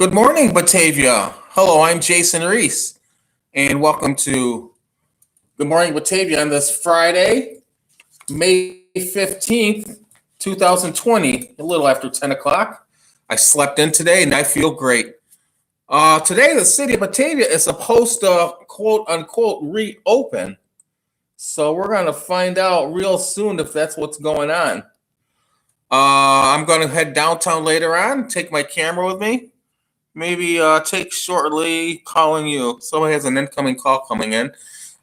Good morning, Batavia. Hello, I'm Jason Reese, and welcome to Good Morning, Batavia on this Friday, May 15th, 2020, a little after 10 o'clock. I slept in today and I feel great. Today, the city of Batavia is supposed to quote unquote reopen. So we're going to find out real soon if that's what's going on. I'm going to head downtown later on, take my camera with me. Maybe take shortly calling you. Someone has an incoming call coming in.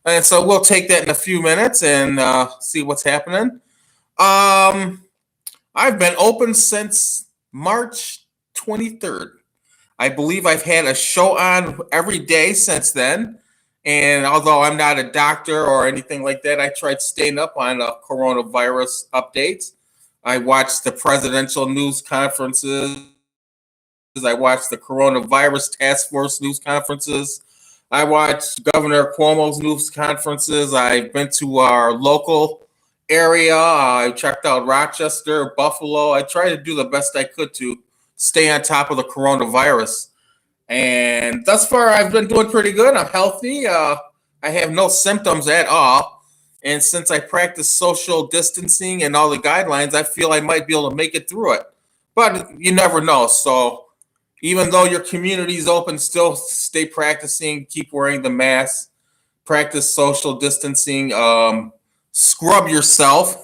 And so we'll take that in a few minutes and see what's happening. I've been open since March 23rd. I believe I've had a show on every day since then. And although I'm not a doctor or anything like that, I tried staying up on coronavirus updates. I watched the presidential news conferences. I watched the coronavirus task force news conferences. I watched Governor Cuomo's news conferences. I've been to our local area. I checked out Rochester, Buffalo. I tried to do the best I could to stay on top of the coronavirus. And thus far, I've been doing pretty good. I'm healthy. I have no symptoms at all. And since I practice social distancing and all the guidelines, I feel I might be able to make it through it. But you never know. So even though your community is open, still stay practicing, keep wearing the mask, practice social distancing, scrub yourself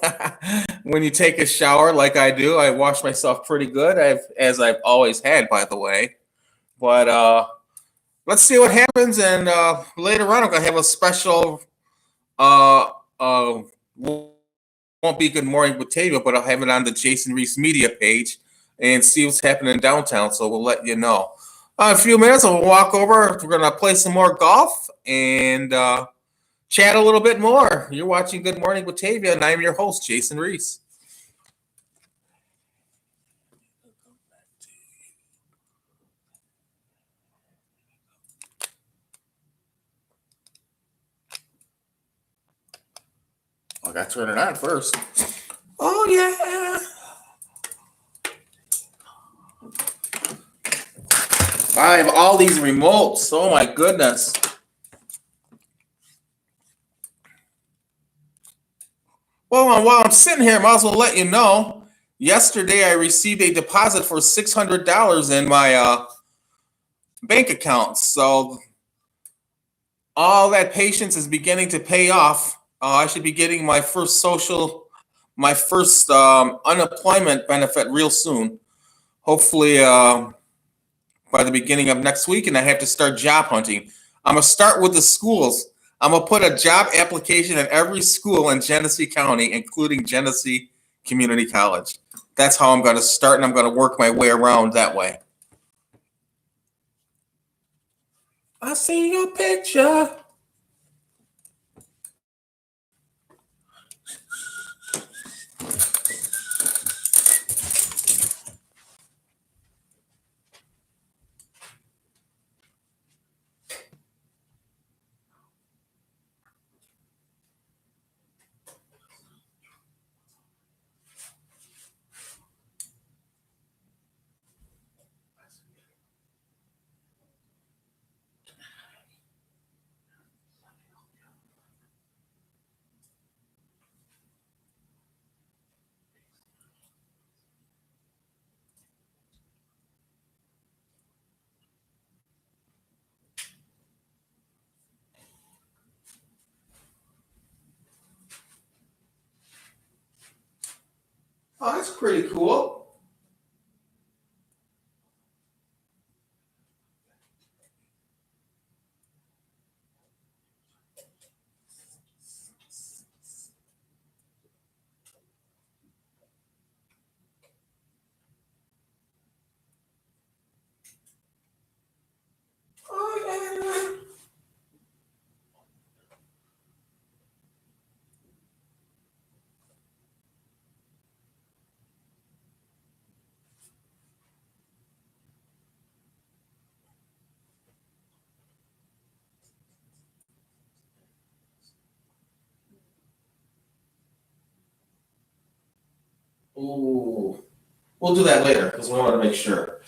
when you take a shower like I do. I wash myself pretty good, as I've always had, by the way. But let's see what happens. And later on, I'm going to have a special, won't be Good Morning Batavia, but I'll have it on the Jason Reese media page and see what's happening downtown. So we'll let you know. In a few minutes, we'll walk over. We're going to play some more golf and chat a little bit more. You're watching Good Morning Batavia, and I'm your host, Jason Reese. I got to turn it on first. Oh, yeah. I have all these remotes. Oh, my goodness. Well, while I'm sitting here, I might as well let you know. Yesterday, I received a deposit for $600 in my bank account. So all that patience is beginning to pay off. I should be getting my first unemployment benefit real soon. Hopefully by the beginning of next week, and I have to start job hunting. I'm going to start with the schools. I'm going to put a job application in every school in Genesee County, including Genesee Community College. That's how I'm going to start, and I'm going to work my way around that way. I see your picture. Oh, that's pretty cool. Oh, yeah. Ooh. We'll do that later because we want to make sure.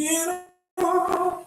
You know.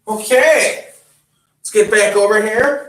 Okay, let's get back over here.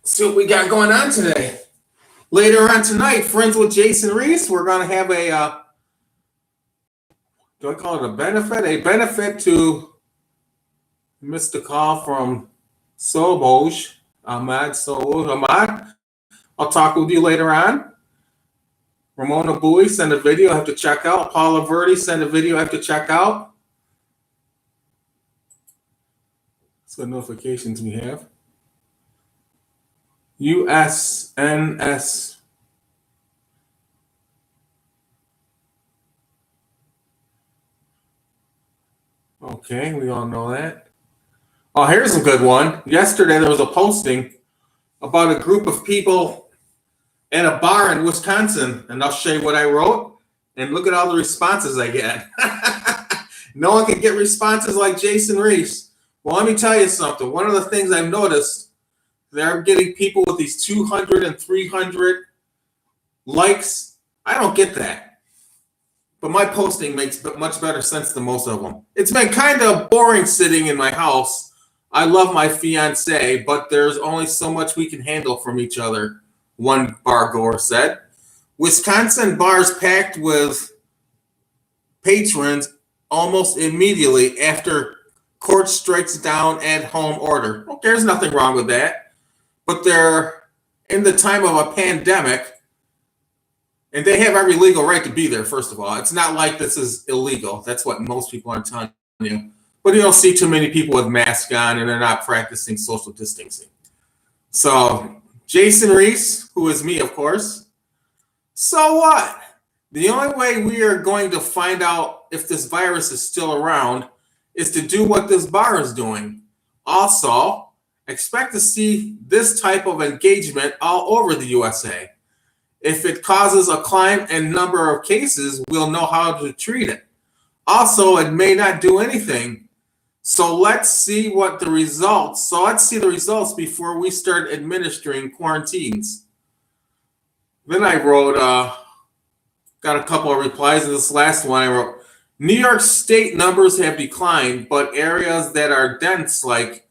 See what we got going on today. Later on tonight, Friends with Jason Reese, we're going to have a, do I call it a benefit? A benefit to Mr. Call from Soboj, Ahmad Soboj. Ahmad, I'll talk with you later on. Ramona Bowie sent a video I have to check out. Paula Verdi sent a video I have to check out. That's the notifications we have. USNS. Okay, we all know that. Oh, here's a good one. Yesterday there was a posting about a group of people at a bar in Wisconsin, and I'll show you what I wrote, and look at all the responses I get. No one can get responses like Jason Reese. Well, let me tell you something. One of the things I've noticed, they're getting people with these 200 and 300 likes. I don't get that. But my posting makes much better sense than most of them. It's been kind of boring sitting in my house. I love my fiance, but there's only so much we can handle from each other, one bar goer said. Wisconsin bars packed with patrons almost immediately after court strikes down at-home order. Well, there's nothing wrong with that. But they're in the time of a pandemic, and they have every legal right to be there, first of all. It's not like this is illegal. That's what most people are telling you. But you don't see too many people with masks on, and they're not practicing social distancing. So, Jason Reese, who is me, of course. So what? The only way we are going to find out if this virus is still around is to do what this bar is doing. Also, expect to see this type of engagement all over the USA. If it causes a climb in number of cases, we'll know how to treat it. Also, it may not do anything. So let's see what the results. So let's see the results before we start administering quarantines. Then I wrote, got a couple of replies to this last one. I wrote, New York State numbers have declined, but areas that are dense like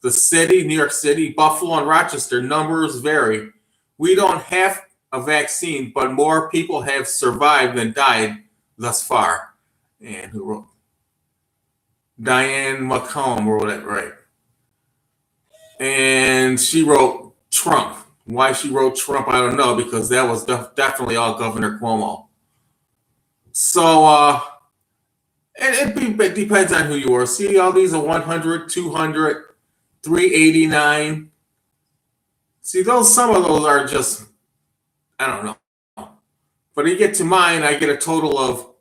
the city, New York City, Buffalo, and Rochester, numbers vary. We don't have a vaccine, but more people have survived than died thus far. And who wrote? Diane McComb wrote it, right. And she wrote Trump. Why she wrote Trump, I don't know, because that was definitely all Governor Cuomo. So it depends on who you are. See, all these are 100, 200, 389. See, some of those are just, I don't know. But you get to mine, I get a total of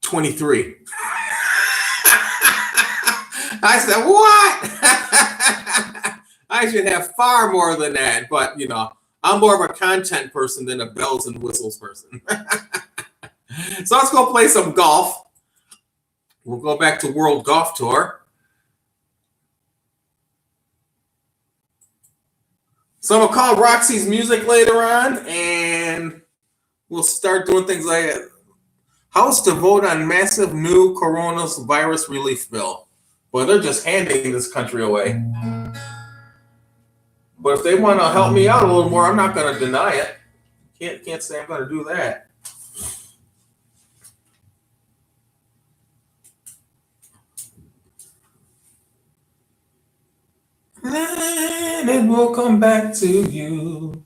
23. I said, what? I should have far more than that. But, you know, I'm more of a content person than a bells and whistles person. So let's go play some golf. We'll go back to World Golf Tour. So I'm going to call Roxy's music later on, and we'll start doing things like House to vote on massive new coronavirus relief bill. Boy, they're just handing this country away. But if they want to help me out a little more, I'm not going to deny it. Can't say I'm going to do that. And it will come back to you.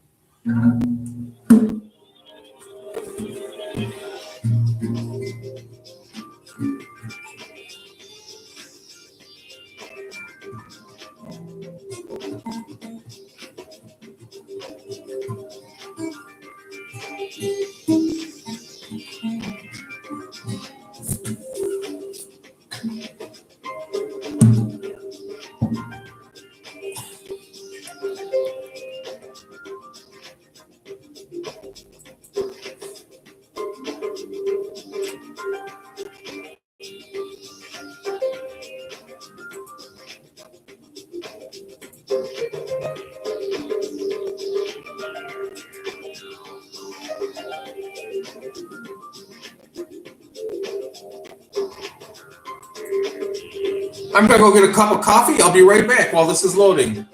I'm going to go get a cup of coffee. I'll be right back while this is loading.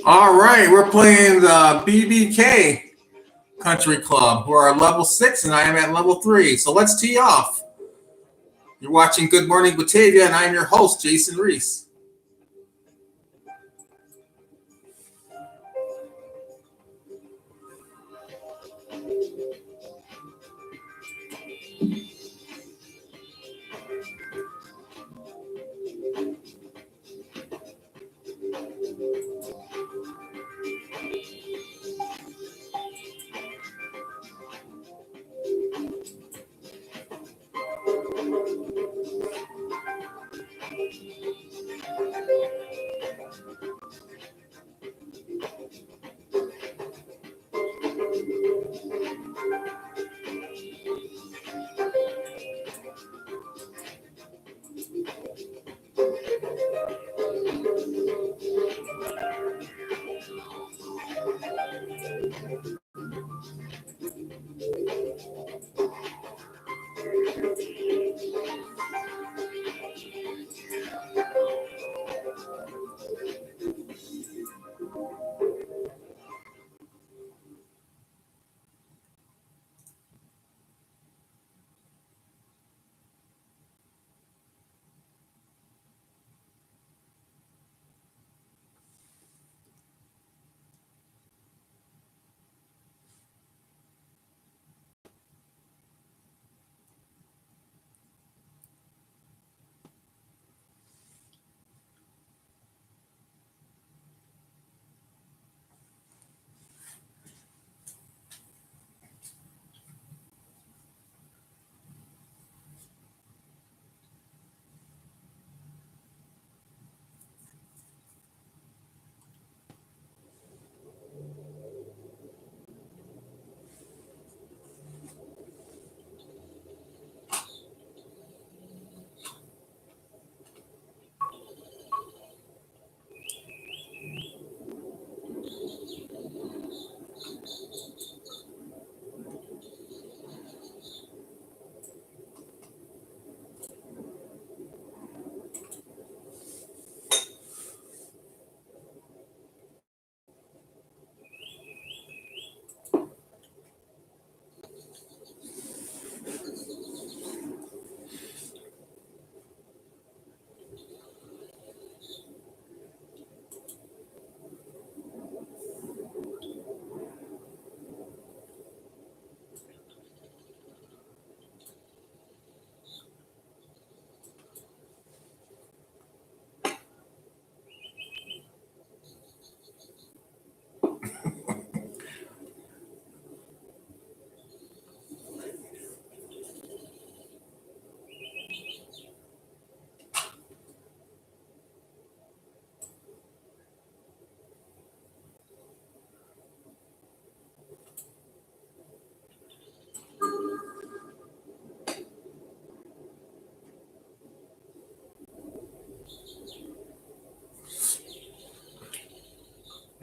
All right, we're playing the BBK Country Club. We're at level 6, and I am at level 3. So let's tee off. You're watching Good Morning Batavia, and I'm your host, Jason Reese.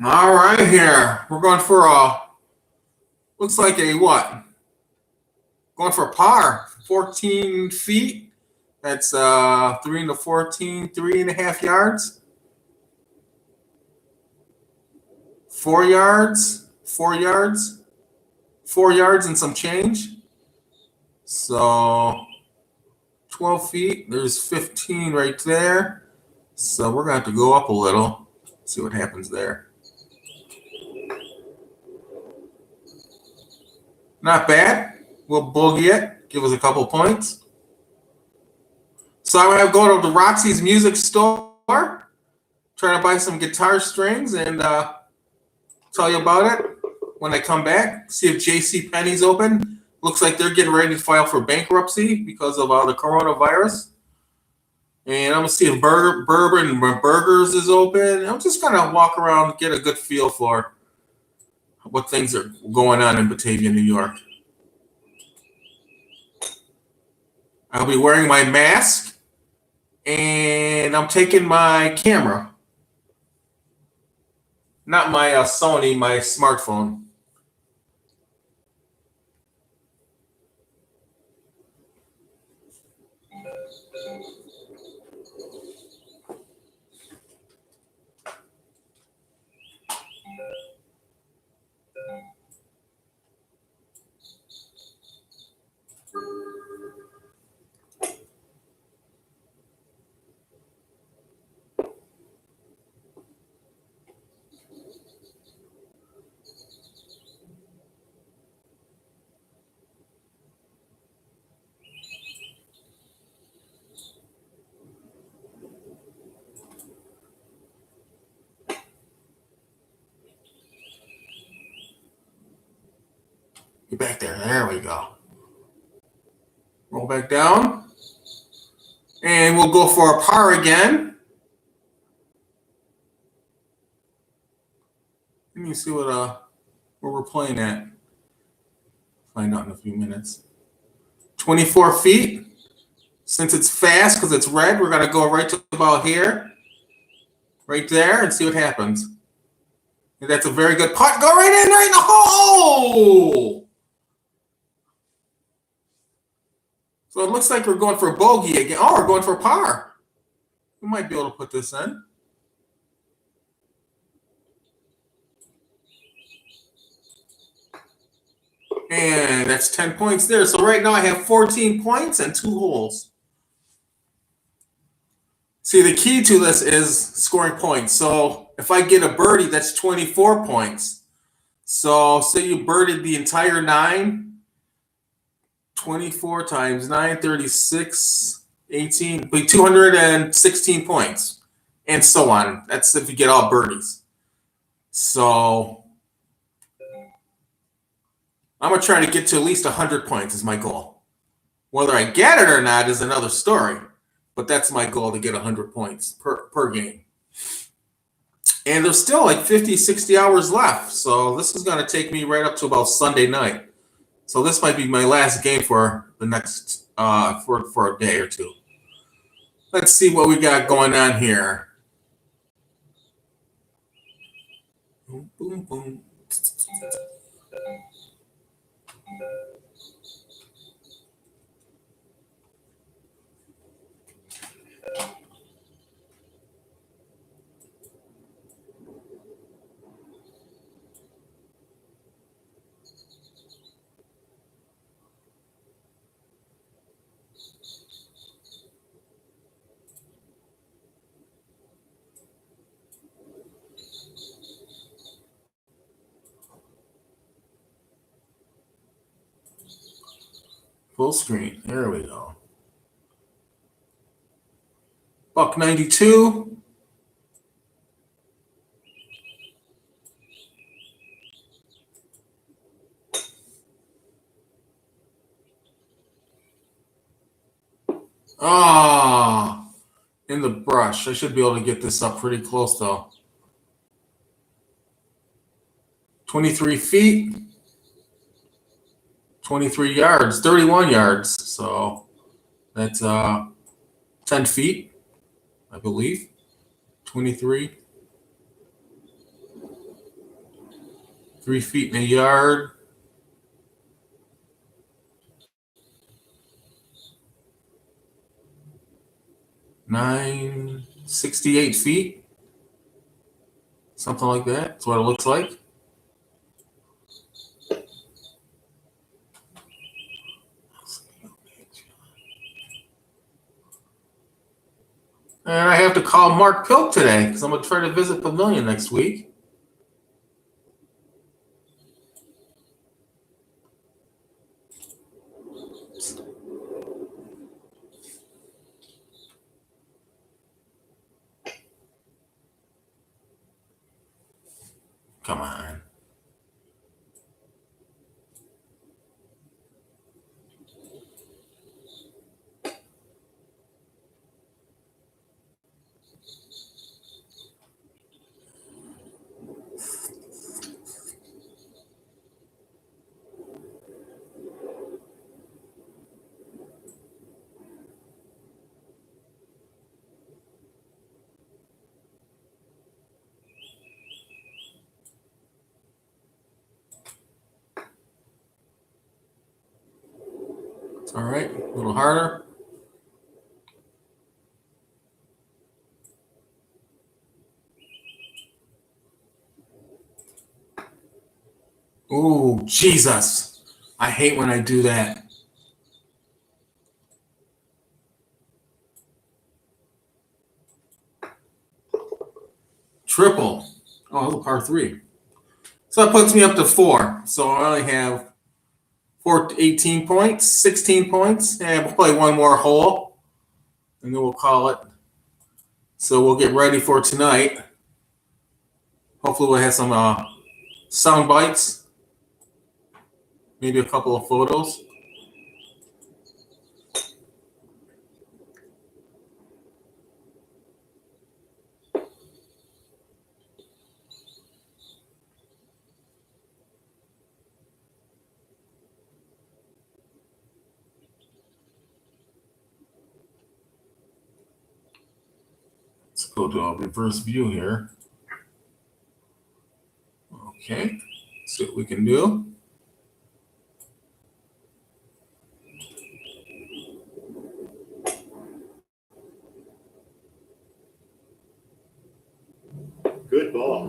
All right, here we're going for looks like a what? Going for a par, 14 feet. That's 3 into 14, 3.5 yards. 4 yards, 4 yards, 4 yards and some change. So 12 feet. There's 15 right there. So we're going to have to go up a little. See what happens there. Not bad. We'll bogey it. Give us a couple points. So I'm going to go to the Roxy's Music Store. Try to buy some guitar strings and tell you about it when I come back. See if J.C. Penney's open. Looks like they're getting ready to file for bankruptcy because of the coronavirus. And I'm going to see if Bourbon Burgers is open. I'm just going to walk around, get a good feel for what things are going on in Batavia, New York. I'll be wearing my mask, and I'm taking my camera. Not my Sony, my smartphone. Get back there. There we go. Roll back down. And And we'll go for a par again. Let me see where we're playing at. Find out in a few minutes. 24 feet. Since it's fast, because it's red, we're going to go right to about here. Right there, and see what happens. And that's a very good putt. Go right in, right in the hole! So it looks like we're going for a bogey again. Oh, we're going for a par. We might be able to put this in. And that's 10 points there. So right now I have 14 points and 2 holes. See, the key to this is scoring points. So if I get a birdie, that's 24 points. So say you birdied the entire 9, 24 times 9, 36, 18, 216 points. And so on. That's if you get all birdies. So I'm going to try to get to at least 100 points is my goal. Whether I get it or not is another story. But that's my goal, to get 100 points per game. And there's still like 50, 60 hours left. So this is going to take me right up to about Sunday night. So this might be my last game for the next, for a day or two. Let's see what we got going on here. Boom, boom, boom. Full screen. There we go. Buck 92. Ah, in the brush. I should be able to get this up pretty close though. 23 feet. 23 yards, 31 yards. So that's 10 feet, I believe. 23. 3 feet in a yard. Nine, 68 feet. Something like that. That's what it looks like. And I have to call Mark Pilk today because I'm going to try to visit Pavilion next week. Come on. All right, a little harder. Ooh, Jesus. I hate when I do that. Triple. Oh, that's a par 3. So that puts me up to 4. So I only have 18 points, 16 points. And we'll play one more hole. And then we'll call it. So we'll get ready for tonight. Hopefully we'll have some sound bites. Maybe a couple of photos. go to a reverse view here. Okay, see what we can do. Good ball.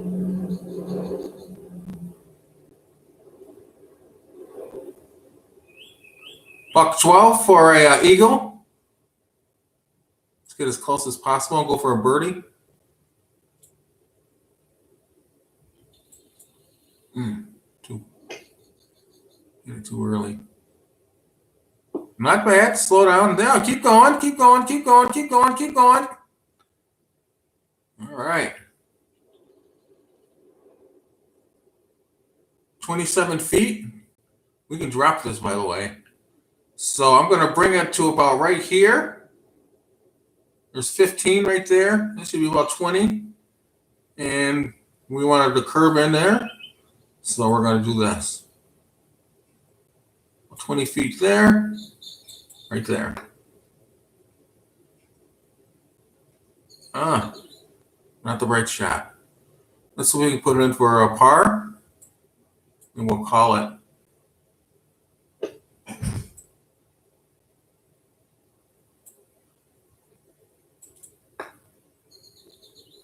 Buck 12 for a eagle. Let's get as close as possible and go for a birdie. Too early. Not bad. Slow down. Down. Keep going. Keep going. Keep going. Keep going. Keep going. All right. 27 feet. We can drop this, by the way. So I'm going to bring it to about right here. There's 15 right there. This should be about 20. And we wanted to curve in there. So we're going to do this. 20 feet there. Right there. Not the right shot. Let's see if we can put it in for a par. And we'll call it.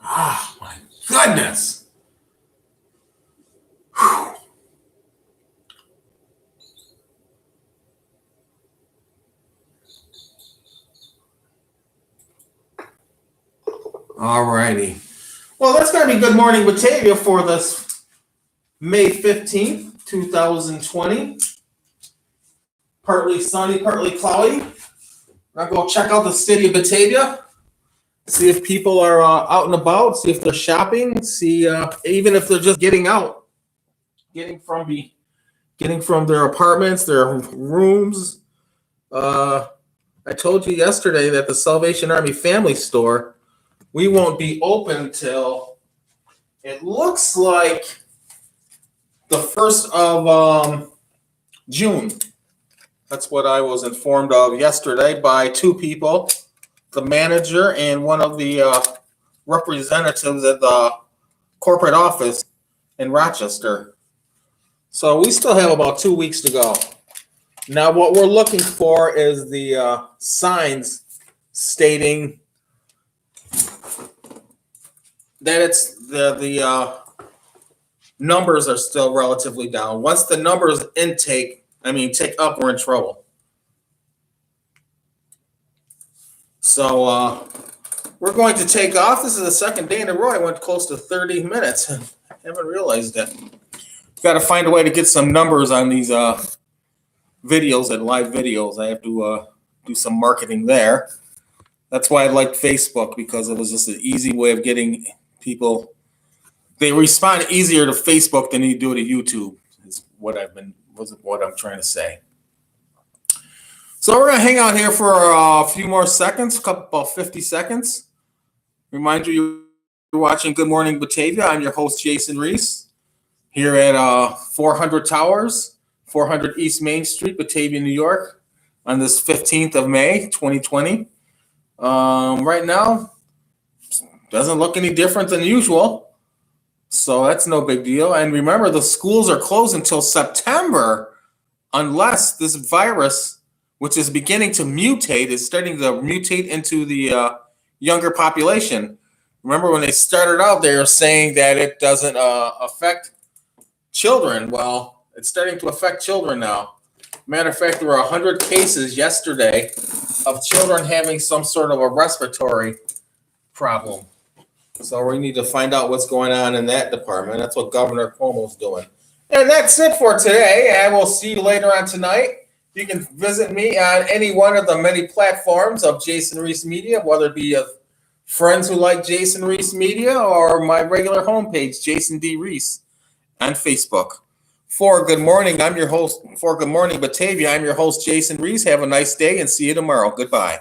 Ah, my goodness. Whew. All righty. Well, that's going to be Good Morning Batavia for this May 15th, 2020. Partly sunny, partly cloudy. I'll go check out the city of Batavia. See if people are out and about. See if they're shopping. See even if they're just getting out, getting from their apartments, their rooms. I told you yesterday that the Salvation Army Family Store, we won't be open till it looks like the 1st of June. That's what I was informed of yesterday by two people, the manager and one of the representatives at the corporate office in Rochester. So we still have about 2 weeks to go. Now what we're looking for is the signs stating that it's the numbers are still relatively down. Once the numbers take up, we're in trouble. So we're going to take off. This is the second day in a row. I went close to 30 minutes. I haven't realized it. Got to find a way to get some numbers on these videos and live videos. I have to do some marketing there. That's why I liked Facebook, because it was just an easy way of getting people. They respond easier to Facebook than you do to YouTube. Is what I'm trying to say. So we're gonna hang out here for a few more seconds, about 50 seconds. Remind you, you're watching Good Morning Batavia. I'm your host, Jason Reese, here at 400 Towers, 400 East Main Street, Batavia, New York, on this 15th of May, 2020. Right now, doesn't look any different than usual. So that's no big deal. And remember, the schools are closed until September, unless this virus, which is beginning to mutate, is starting to mutate into the younger population. Remember when they started out, they were saying that it doesn't affect children. Well, it's starting to affect children now. Matter of fact, there were 100 cases yesterday of children having some sort of a respiratory problem. So we need to find out what's going on in that department. That's what Governor Cuomo's doing. And that's it for today. I will see you later on tonight. You can visit me on any one of the many platforms of Jason Reese Media, whether it be friends who like Jason Reese Media or my regular homepage, Jason D. Reese, on Facebook. For Good Morning, I'm your host. For Good Morning Batavia, I'm your host, Jason Reese. Have a nice day and see you tomorrow. Goodbye.